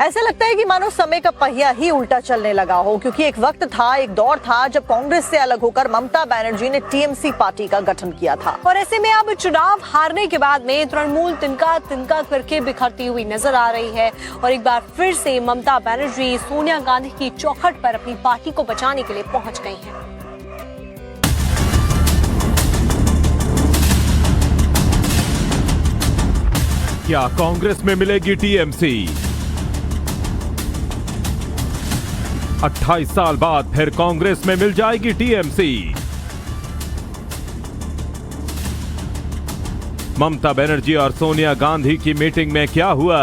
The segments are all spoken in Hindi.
ऐसा लगता है कि मानो समय का पहिया ही उल्टा चलने लगा हो, क्योंकि एक वक्त था, एक दौर था जब कांग्रेस से अलग होकर ममता बनर्जी ने टीएमसी पार्टी का गठन किया था। और ऐसे में अब चुनाव हारने के बाद में तृणमूल तिनका तिनका करके बिखरती हुई नजर आ रही है और एक बार फिर से ममता बनर्जी सोनिया गांधी की चौखट पर अपनी पार्टी को बचाने के लिए पहुंच गई हैं। क्या कांग्रेस में मिलेगी टीएमसी? 28 साल बाद फिर कांग्रेस में मिल जाएगी टीएमसी। ममता बनर्जी और सोनिया गांधी की मीटिंग में क्या हुआ?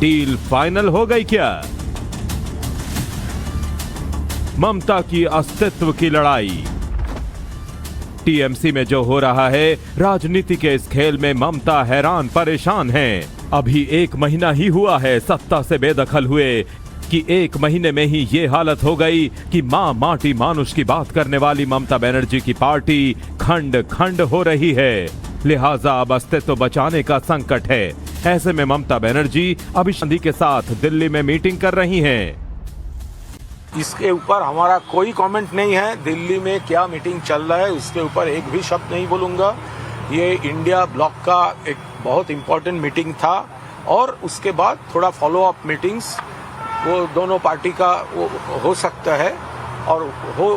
डील फाइनल हो गई क्या? ममता की अस्तित्व की लड़ाई। टीएमसी में जो हो रहा है, राजनीति के इस खेल में ममता हैरान परेशान हैं। अभी 1 महीना ही हुआ है सत्ता से बेदखल हुए कि 1 महीने में ही ये हालत हो गई कि मां माटी मानुष की बात करने वाली ममता बनर्जी की पार्टी खंड खंड हो रही है। लिहाजा अब अस्तित्व बचाने का संकट है। ऐसे में ममता बनर्जी अभी गांधी के साथ दिल्ली में मीटिंग कर रही हैं। इसके ऊपर हमारा कोई कमेंट नहीं है। दिल्ली में क्या मीटिंग चल रहा है उसके ऊपर एक भी शब्द नहीं बोलूँगा। ये इंडिया ब्लॉक का एक बहुत इम्पोर्टेंट मीटिंग था और उसके बाद थोड़ा फॉलो अप मीटिंग्स वो दोनों पार्टी का वो हो सकता है और हो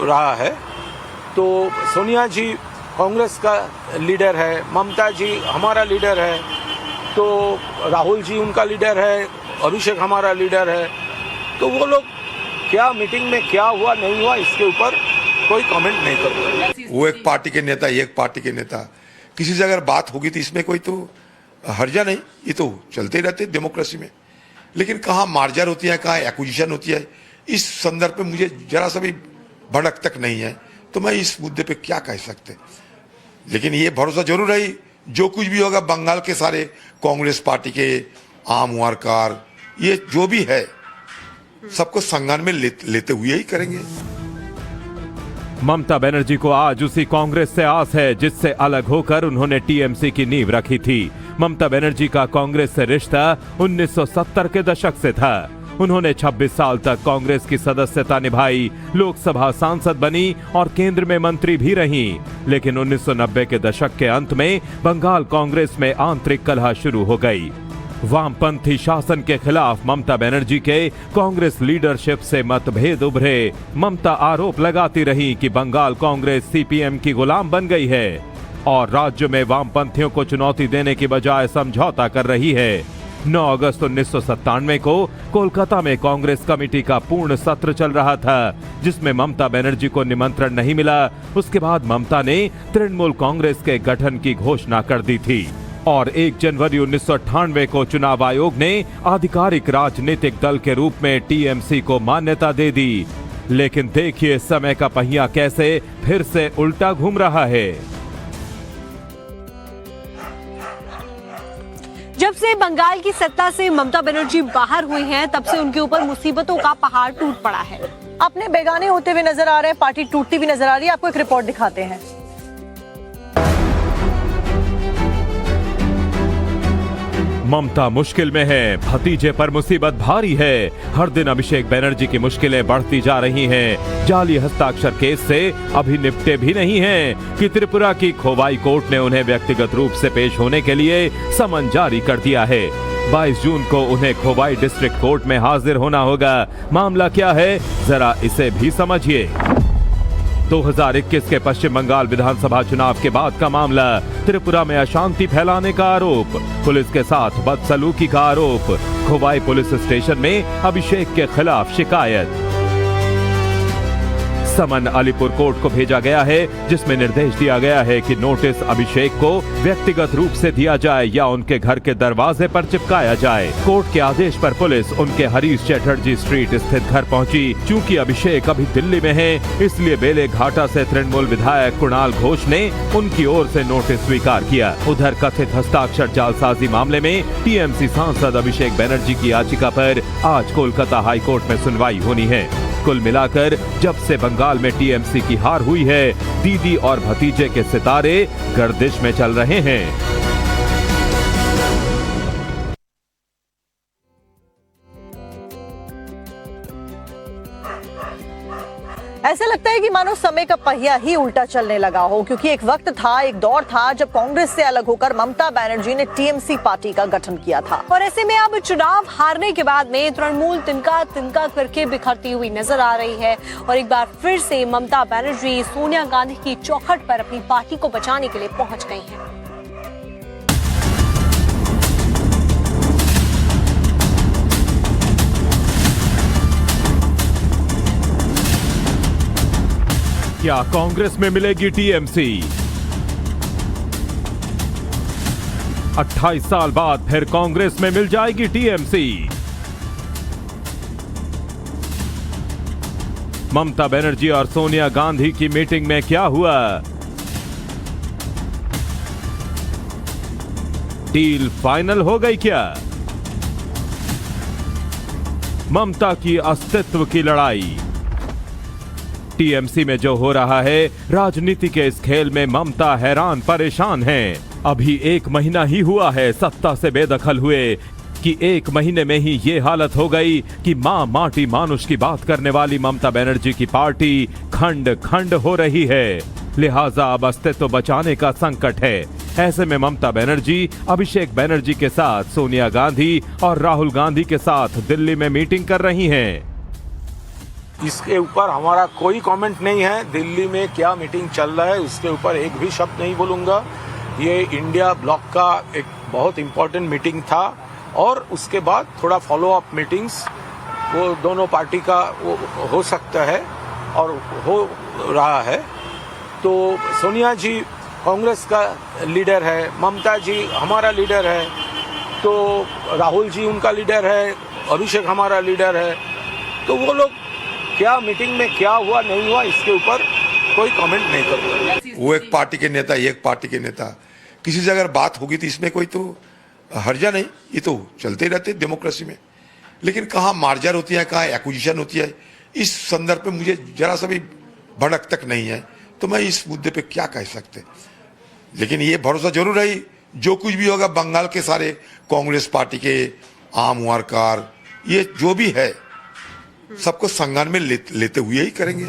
रहा है। तो सोनिया जी कांग्रेस का लीडर है, ममता जी हमारा लीडर है, तो राहुल जी उनका लीडर है, अभिषेक हमारा लीडर है। तो वो लोग क्या मीटिंग में क्या हुआ नहीं हुआ इसके ऊपर कोई कमेंट नहीं करूँगा। वो एक पार्टी के नेता, ये एक पार्टी के नेता, किसी से अगर बात होगी तो इसमें कोई तो हर्जा नहीं, ये तो चलते रहते डेमोक्रेसी में। लेकिन कहाँ मार्जर होती है, कहाँ एक्विजिशन होती है, इस संदर्भ में मुझे जरा सा भी भड़क तक नहीं है, तो मैं इस मुद्दे पे क्या कह सकते। लेकिन ये भरोसा जरूर है, जो कुछ भी होगा बंगाल के सारे कांग्रेस पार्टी के आम वर्कर ये जो भी है सबको संज्ञान में लेते हुए ही करेंगे। ममता बनर्जी को आज उसी कांग्रेस से आस है जिससे अलग होकर उन्होंने टीएमसी की नींव रखी थी। ममता बनर्जी का कांग्रेस से रिश्ता 1970 के दशक से था। उन्होंने 26 साल तक कांग्रेस की सदस्यता निभाई, लोकसभा सांसद बनी और केंद्र में मंत्री भी रहीं। लेकिन 1990 के दशक के अंत में बंगाल कांग्रेस में आंतरिक कलह शुरू हो गई। वामपंथी शासन के खिलाफ ममता बनर्जी के कांग्रेस लीडरशिप से मतभेद उभरे। ममता आरोप लगाती रही कि बंगाल कांग्रेस सीपीएम की गुलाम बन गई है और राज्य में वामपंथियों को चुनौती देने की बजाय समझौता कर रही है। 9 अगस्त 1997 को कोलकाता में कांग्रेस कमेटी का पूर्ण सत्र चल रहा था, जिसमें ममता बनर्जी को निमंत्रण नहीं मिला। उसके बाद ममता ने तृणमूल कांग्रेस के गठन की घोषणा कर दी थी और 1 जनवरी 1998 को चुनाव आयोग ने आधिकारिक राजनीतिक दल के रूप में टीएमसी को मान्यता दे दी। लेकिन देखिए समय का पहिया कैसे फिर से उल्टा घूम रहा है। जब से बंगाल की सत्ता से ममता बनर्जी बाहर हुई हैं, तब से उनके ऊपर मुसीबतों का पहाड़ टूट पड़ा है। अपने बेगाने होते हुए नजर आ रहे हैं, पार्टी टूटती हुई नजर आ रही है। आपको एक रिपोर्ट दिखाते हैं। ममता मुश्किल में है, भतीजे पर मुसीबत भारी है। हर दिन अभिषेक बनर्जी की मुश्किलें बढ़ती जा रही हैं। जाली हस्ताक्षर केस से अभी निपटे भी नहीं हैं कि त्रिपुरा की खोवाई कोर्ट ने उन्हें व्यक्तिगत रूप से पेश होने के लिए समन जारी कर दिया है। 22 जून को उन्हें खोवाई डिस्ट्रिक्ट कोर्ट में हाजिर होना होगा। मामला क्या है, जरा इसे भी समझिए। 2021 के पश्चिम बंगाल विधानसभा चुनाव के बाद का मामला। त्रिपुरा में अशांति फैलाने का आरोप, पुलिस के साथ बदसलूकी का आरोप। खोवाई पुलिस स्टेशन में अभिषेक के खिलाफ शिकायत। समन अलीपुर कोर्ट को भेजा गया है, जिसमें निर्देश दिया गया है कि नोटिस अभिषेक को व्यक्तिगत रूप से दिया जाए या उनके घर के दरवाजे पर चिपकाया जाए। कोर्ट के आदेश पर पुलिस उनके हरीश चैटर्जी स्ट्रीट स्थित घर पहुंची। चूंकि अभिषेक अभी दिल्ली में है, इसलिए बेले घाटा से तृणमूल विधायक कुणाल घोष ने उनकी ओर से नोटिस स्वीकार किया। उधर कथित हस्ताक्षर जालसाजी मामले में टीएमसी सांसद अभिषेक बनर्जी की याचिका पर आज कोलकाता हाईकोर्ट में सुनवाई होनी है। कुल मिलाकर जब से बंगाल में टीएमसी की हार हुई है, दीदी और भतीजे के सितारे गर्दिश में चल रहे हैं। ऐसा लगता है कि मानो समय का पहिया ही उल्टा चलने लगा हो, क्योंकि एक वक्त था, एक दौर था जब कांग्रेस से अलग होकर ममता बनर्जी ने टीएमसी पार्टी का गठन किया था। और ऐसे में अब चुनाव हारने के बाद में तृणमूल तिनका तिनका करके बिखरती हुई नजर आ रही है और एक बार फिर से ममता बनर्जी सोनिया गांधी की चौखट पर अपनी पार्टी को बचाने के लिए पहुंच गई हैं। क्या कांग्रेस में मिलेगी टीएमसी? 28 साल बाद फिर कांग्रेस में मिल जाएगी टीएमसी। ममता बनर्जी और सोनिया गांधी की मीटिंग में क्या हुआ? डील फाइनल हो गई क्या? ममता की अस्तित्व की लड़ाई। टीएमसी में जो हो रहा है, राजनीति के इस खेल में ममता हैरान परेशान हैं। अभी 1 महीना ही हुआ है सत्ता से बेदखल हुए कि 1 महीने में ही ये हालत हो गई कि मां माटी मानुष की बात करने वाली ममता बनर्जी की पार्टी खंड खंड हो रही है। लिहाजा अब अस्तित्व बचाने का संकट है। ऐसे में ममता बनर्जी अभिषेक बनर्जी के साथ सोनिया गांधी और राहुल गांधी के साथ दिल्ली में मीटिंग कर रही हैं। इसके ऊपर हमारा कोई कमेंट नहीं है। दिल्ली में क्या मीटिंग चल रहा है उसके ऊपर एक भी शब्द नहीं बोलूँगा। ये इंडिया ब्लॉक का एक बहुत इम्पोर्टेंट मीटिंग था और उसके बाद थोड़ा फॉलो अप मीटिंग्स वो दोनों पार्टी का वो हो सकता है और हो रहा है। तो सोनिया जी कांग्रेस का लीडर है, ममता जी हमारा लीडर है, तो राहुल जी उनका लीडर है, अभिषेक हमारा लीडर है। तो वो लोग क्या मीटिंग में क्या हुआ नहीं हुआ इसके ऊपर कोई कमेंट नहीं करता। वो एक पार्टी के नेता, एक पार्टी के नेता, किसी से अगर बात होगी तो इसमें कोई तो हर्जा नहीं, ये तो चलते ही रहते डेमोक्रेसी में। लेकिन कहाँ मार्जर होती है, कहाँ एक्विजिशन होती है, इस संदर्भ में मुझे जरा सा भी भड़क तक नहीं है, तो मैं इस मुद्दे पे क्या कह सकते। लेकिन ये भरोसा जरूर है, जो कुछ भी होगा बंगाल के सारे कांग्रेस पार्टी के आम वर्कर ये जो भी है सबको संज्ञान में लेते हुए ही करेंगे।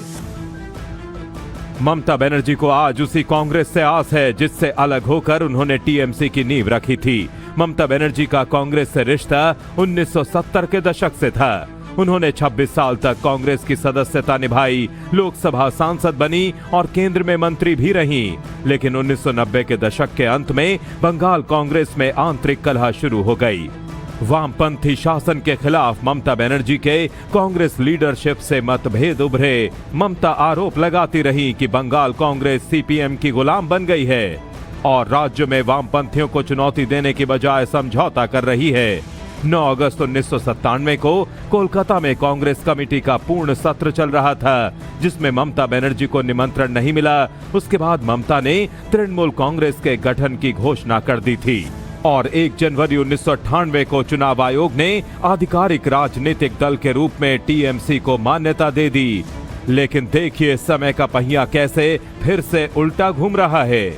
ममता बनर्जी को आज उसी कांग्रेस से आस है जिससे अलग होकर उन्होंने टीएमसी की नींव रखी थी। ममता बनर्जी का कांग्रेस से रिश्ता 1970 के दशक से था। उन्होंने 26 साल तक कांग्रेस की सदस्यता निभाई, लोकसभा सांसद बनी और केंद्र में मंत्री भी रहीं। लेकिन 1990 के दशक के अंत में बंगाल कांग्रेस में आंतरिक कलह शुरू हो गई। वामपंथी शासन के खिलाफ ममता बनर्जी के कांग्रेस लीडरशिप से मतभेद उभरे। ममता आरोप लगाती रही कि बंगाल कांग्रेस सीपीएम की गुलाम बन गई है और राज्य में वामपंथियों को चुनौती देने की बजाय समझौता कर रही है। 9 अगस्त 1997 को कोलकाता में कांग्रेस कमेटी का पूर्ण सत्र चल रहा था, जिसमें ममता बनर्जी को निमंत्रण नहीं मिला। उसके बाद ममता ने तृणमूल कांग्रेस के गठन की घोषणा कर दी थी और 1 जनवरी 1998 को चुनाव आयोग ने आधिकारिक राजनीतिक दल के रूप में टीएमसी को मान्यता दे दी। लेकिन देखिए समय का पहिया कैसे फिर से उल्टा घूम रहा है।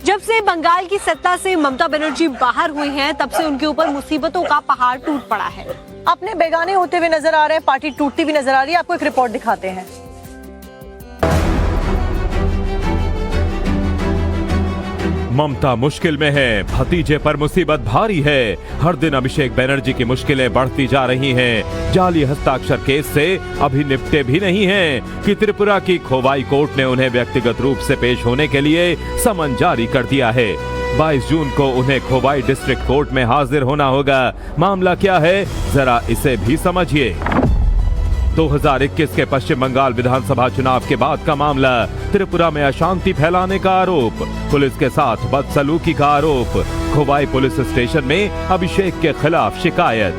जब से बंगाल की सत्ता से ममता बनर्जी बाहर हुई हैं, तब से उनके ऊपर मुसीबतों का पहाड़ टूट पड़ा है। अपने बेगाने होते हुए नजर आ रहे हैं, पार्टी टूटती हुई नजर आ रही है। आपको एक रिपोर्ट दिखाते हैं। ममता मुश्किल में है, भतीजे पर मुसीबत भारी है। हर दिन अभिषेक बनर्जी की मुश्किलें बढ़ती जा रही हैं। जाली हस्ताक्षर केस से अभी निपटे भी नहीं हैं कि त्रिपुरा की खोवाई कोर्ट ने उन्हें व्यक्तिगत रूप से पेश होने के लिए समन जारी कर दिया है। 22 जून को उन्हें खोवाई डिस्ट्रिक्ट कोर्ट में हाजिर होना होगा। मामला क्या है, जरा इसे भी समझिए। 2021 के पश्चिम बंगाल विधानसभा चुनाव के बाद का मामला। त्रिपुरा में अशांति फैलाने का आरोप, पुलिस के साथ बदसलूकी का आरोप। खोवाई पुलिस स्टेशन में अभिषेक के खिलाफ शिकायत।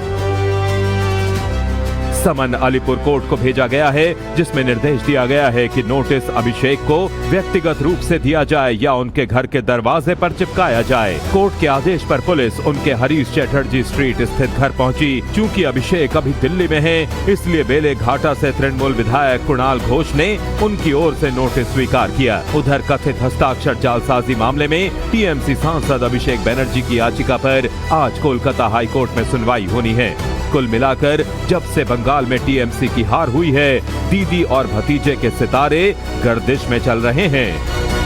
समन अलीपुर कोर्ट को भेजा गया है, जिसमें निर्देश दिया गया है कि नोटिस अभिषेक को व्यक्तिगत रूप से दिया जाए या उनके घर के दरवाजे पर चिपकाया जाए। कोर्ट के आदेश पर पुलिस उनके हरीश चैटर्जी स्ट्रीट स्थित घर पहुंची। चूंकि अभिषेक अभी दिल्ली में है, इसलिए बेले घाटा से तृणमूल विधायक कुणाल घोष ने उनकी ओर से नोटिस स्वीकार किया। उधर कथित हस्ताक्षर जालसाजी मामले में टीएमसी सांसद अभिषेक बनर्जी की याचिका पर आज कोलकाता हाई कोर्ट में सुनवाई होनी है। कुल मिलाकर जब से बंगाल में टीएमसी की हार हुई है, दीदी और भतीजे के सितारे गर्दिश में चल रहे हैं।